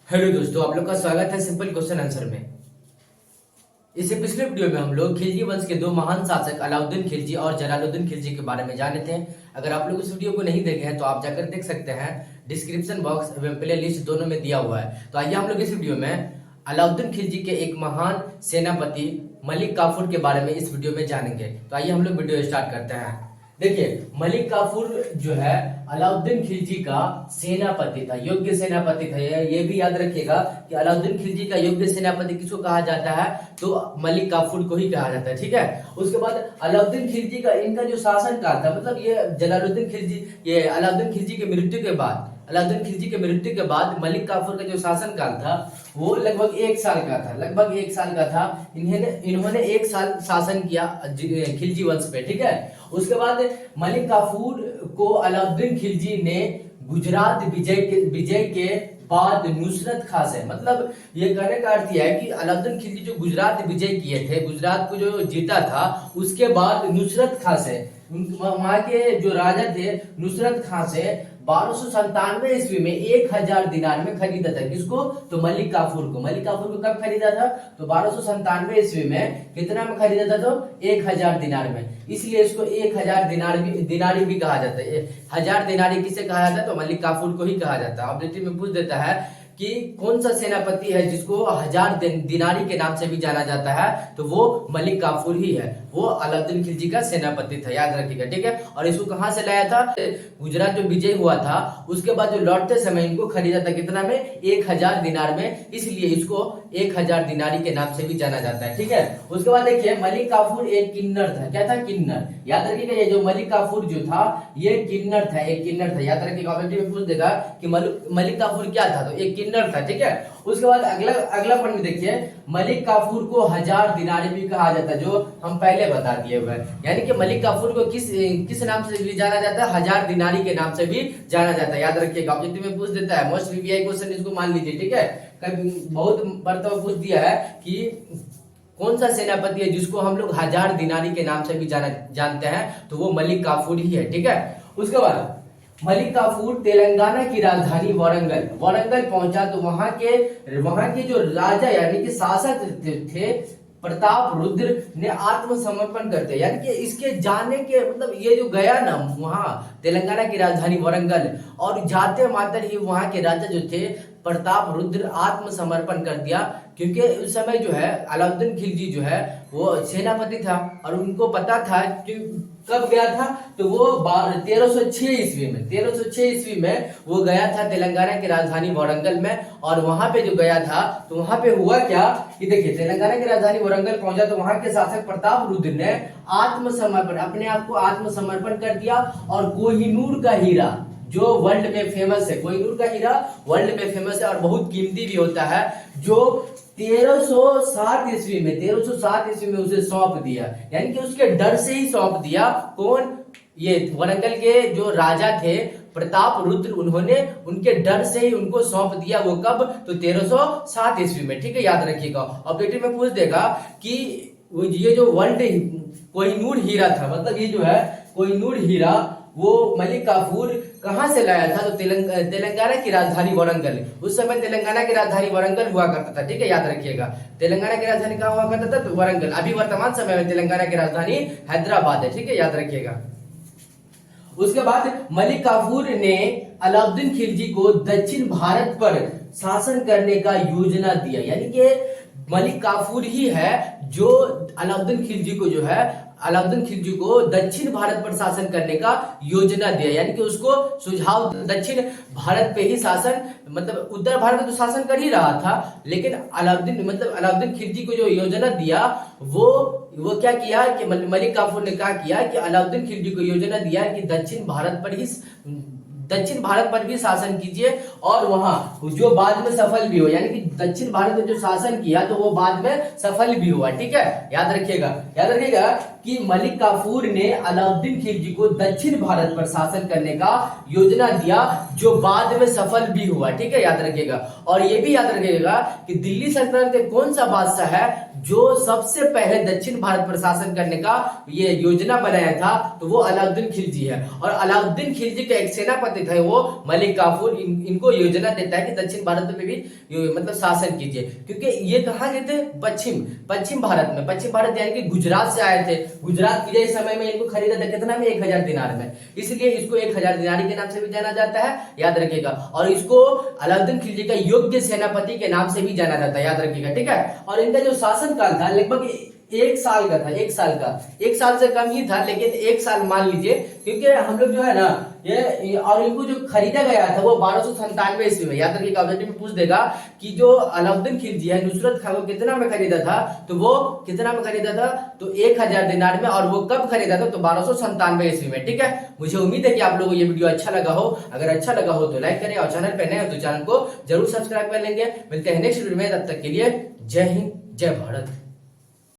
Hello दोस्तों, आप लोग का स्वागत है सिंपल क्वेश्चन आंसर में। इससे पिछले वीडियो में हम लोग खिलजी वंश के दो महान शासक अलाउद्दीन खिलजी और जलालुद्दीन खिलजी के बारे में जाने थे। अगर आप लोग इस वीडियो को नहीं देखे हैं तो आप जाकर देख सकते हैं, डिस्क्रिप्शन बॉक्स एवं प्ले लिस्ट दोनों में दिया हुआ है। तो आइए हम लोग इस वीडियो में अलाउद्दीन खिलजी के एक महान सेनापति मलिक काफूर के बारे में इस वीडियो में जानेंगे। तो आइए हम लोग वीडियो स्टार्ट करते हैं। देखिए, मलिक काफूर जो है अलाउद्दीन खिलजी का सेनापति था, योग्य सेनापति था। ये भी याद रखिएगा कि अलाउद्दीन खिलजी का योग्य सेनापति किसको कहा जाता है, तो मलिक काफूर को ही कहा जाता है। ठीक है। उसके बाद अलाउद्दीन खिलजी का इनका जो शासन काल था, मतलब ये जलालुद्दीन खिलजी, ये अलाउद्दीन खिलजी की मृत्यु के बाद, अलाउद्दीन खिलजी के मृत्यु के बाद मलिक काफूर का जो शासन काल था वो लगभग 1 साल का था, लगभग 1 साल का था। इन्होंने 1 साल शासन किया खिलजी वंश पे। ठीक है। उसके बाद मलिक काफूर को अलाउद्दीन खिलजी ने गुजरात विजय के बाद नुसरत खां से, मतलब ये कहने का अर्थ है कि अलाउद्दीन खिलजी जो गुजरात विजय किए थे, गुजरात को जो जीता था, उसके बाद नुसरत खां से, वहां के जो राजा थे नुसरत खां से 1297 ईस्वी में 1000 दिनार में खरीदा था। किसको? तो मलिक काफूर को। मलिक काफूर को कब खरीदा था? तो 1297 ईस्वी में कितना में खरीदा था? तो 1000 दिनार में। इसलिए इसको 1000 दिनारी भी कहा जाता है। 1000 दिनारी किसे कहा जाता है? तो मलिक काफूर को ही कहा जाता है। ऑब्जेक्टिव में पूछ देता है कि कौन सा सेनापति है जिसको 1000 दिनारी के नाम से भी जाना जाता है, तो वो मलिक काफूर ही है। वो अलाउद्दीन खिलजी का सेनापति था, याद रखिएगा। ठीक है। और इसको कहां से लाया था? गुजरात जो विजय हुआ था उसके बाद जो लौटते समय इनको खरीदा था कितना में? 1000 दिनार में। इसलिए इसको 1000 दिनारी के नाम से भी जाना जाता है। ठीक है। उसके बाद देखिए, मलिक काफूर एक किन्नर था। क्या था? किन्नर। याद रखिएगा, ये जो मलिक काफूर जो था ये किन्नर था, एक किन्नर था। याद रखिएगा, ऑब्जेक्टिव में पूछ देगा कि मलिक काफूर क्या था, तो एक किन्नर था। ठीक है। उसके बाद अगला पॉइंट देखिए, मलिक काफूर को 1000 दिनारी भी कहा जाता है, जो हम पहले बता दिए हुए हैं। यानी कि मलिक काफूर को किस नाम से भी जाना जाता है? 1000 दिनारी के नाम से भी जाना जाता है। याद रखिएगा, ऑब्जेक्टिव में पूछ देता है, मोस्ट वीवीआई क्वेश्चन इसको मान लीजिए। ठीक है। कभी बहुत मरतबा पूछ दिया है कि कौन सा सेनापति है जिसको हम लोग 1000 दिनारी के नाम से भी जानते हैं, तो वो मलिक काफूर ही है। ठीक है। उसके बाद मलिक काफूर तेलंगाना की राजधानी वारंगल पहुंचा, तो वहां के जो राजा यानी कि शासक थे प्रताप रुद्र ने आत्मसमर्पण करते, यानी कि इसके जाने के मतलब ये जो गया ना वहां तेलंगाना की राजधानी वारंगल, और जाते मात्र ही वहां के राजा जो थे प्रताप रुद्र आत्मसमर्पण कर दिया। क्योंकि उस समय जो है अलाउद्दीन खिलजी जो है वो सेनापति था और उनको पता था कि कब गया था, तो वो 1306 ईस्वी में वो गया था तेलंगाना की राजधानी वारंगल में। और वहां पे जो गया था तो वहां पे हुआ क्या कि देखिए, तेलंगाना की राजधानी वारंगल पहुंचा तो वहां के शासक प्रताप रुद्र ने अपने आप को आत्मसमर्पण कर दिया। और कोहिनूर का हीरा जो वर्ल्ड में फेमस है, कोहिनूर का हीरा वर्ल्ड में फेमस है और बहुत कीमती भी होता है, जो 1307 ईस्वी में उसे सौंप दिया। यानी कि उसके डर से ही सौंप दिया। कौन? ये वारंगल के जो राजा थे प्रताप रुद्र, उन्होंने उनके डर से ही उनको सौंप दिया। वो कब? तो 1307 ईस्वी में। ठीक है। याद रखिएगा, ऑब्जेक्टिव में पूछ देगा कि ये जो वर्ल्ड कोहिनूर हीरा था, मतलब ये जो है कोहिनूर हीरा वो मलिक काफूर कहां से लाया था? तो तेलंगाना की राजधानी वारंगल। उस समय तेलंगाना की राजधानी वारंगल हुआ करता था। ठीक है। याद रखिएगा, तेलंगाना की राजधानी कहां हुआ करता था? तो वारंगल। अभी वर्तमान समय में तेलंगाना की राजधानी हैदराबाद है। ठीक है। याद रखिएगा। उसके बाद मलिक काफूर ने अलाउद्दीन खिलजी को दक्षिण भारत पर शासन करने का योजना दिया। यानी कि मलिक काफूर ही है जो अलाउद्दीन खिलजी को दक्षिण भारत पर शासन करने का योजना दिया। यानी कि उसको सुझाव दक्षिण भारत पे ही शासन, मतलब उत्तर भारत में तो शासन कर ही रहा था, लेकिन अलाउद्दीन खिलजी को जो योजना दिया वो क्या किया कि मलिक काफूर ने क्या किया कि अलाउद्दीन खिलजी को योजना दिया कि दक्षिण भारत पर भी शासन कीजिए, और वहां जो बाद में सफल भी हो। यानी कि दक्षिण भारत में जो शासन किया तो वो बाद में सफल भी हुआ। ठीक है। याद रखिएगा कि मलिक काफूर ने अलाउद्दीन खिलजी को दक्षिण भारत पर शासन करने का योजना दिया, जो बाद में सफल भी हुआ। ठीक है। याद रखिएगा। और ये भी याद रखिएगा कि दिल्ली सल्तनत के कौन सा बादशाह है जो सबसे पहले दक्षिण भारत पर शासन करने का ये योजना बनाया था, तो वो अलाउद्दीन खिलजी है। और अलाउद्दीन खिलजी का एक सेनापति सेनापति थे वो मलिक काफूर, इनको योजना देता है कि दक्षिण भारत में भी मतलब शासन कीजिए, क्योंकि ये कहाँ गए थे, पश्चिम भारत में, पश्चिम भारत यानी कि गुजरात से आए थे। गुजरात के समय में इनको खरीदा था कितना में, 1000 दिनार में, इसलिए इसको 1000 दिनारी के नाम से भी जाना जाता है, याद रखिएगा। और इसको अलाउद्दीन खिलजी का योग्य सेनापति के नाम से भी जाना जाता है, याद रखिएगा, ठीक है। और इनका जो शासन काल था लगभग 1 साल का था, 1 साल से कम ही था, लेकिन 1 साल मान लीजिए, क्योंकि हम लोग जो है ना ये और इनको जो खरीदा गया था वो 1297 ईस्वी में, याद रखिएगा, ऑब्जेक्टिव में पूछ देगा कि जो अलाउद्दीन खिलजी है नुसरत खान को कितना में खरीदा था, तो वो कितना में खरीदा था, तो 1000 दिनार में। और वो कब खरीदा था, तो 1297 ईस्वी में, ठीक है। मुझे उम्मीद है कि आप लोगों को ये वीडियो अच्छा लगा हो। अगर अच्छा लगा हो तो लाइक करें, और चैनल पर नए हो तो चैनल को जरूर सब्सक्राइब कर लेंगे। मिलते हैं नेक्स्ट वीडियो में, तब तक के लिए जय हिंद, जय भारत।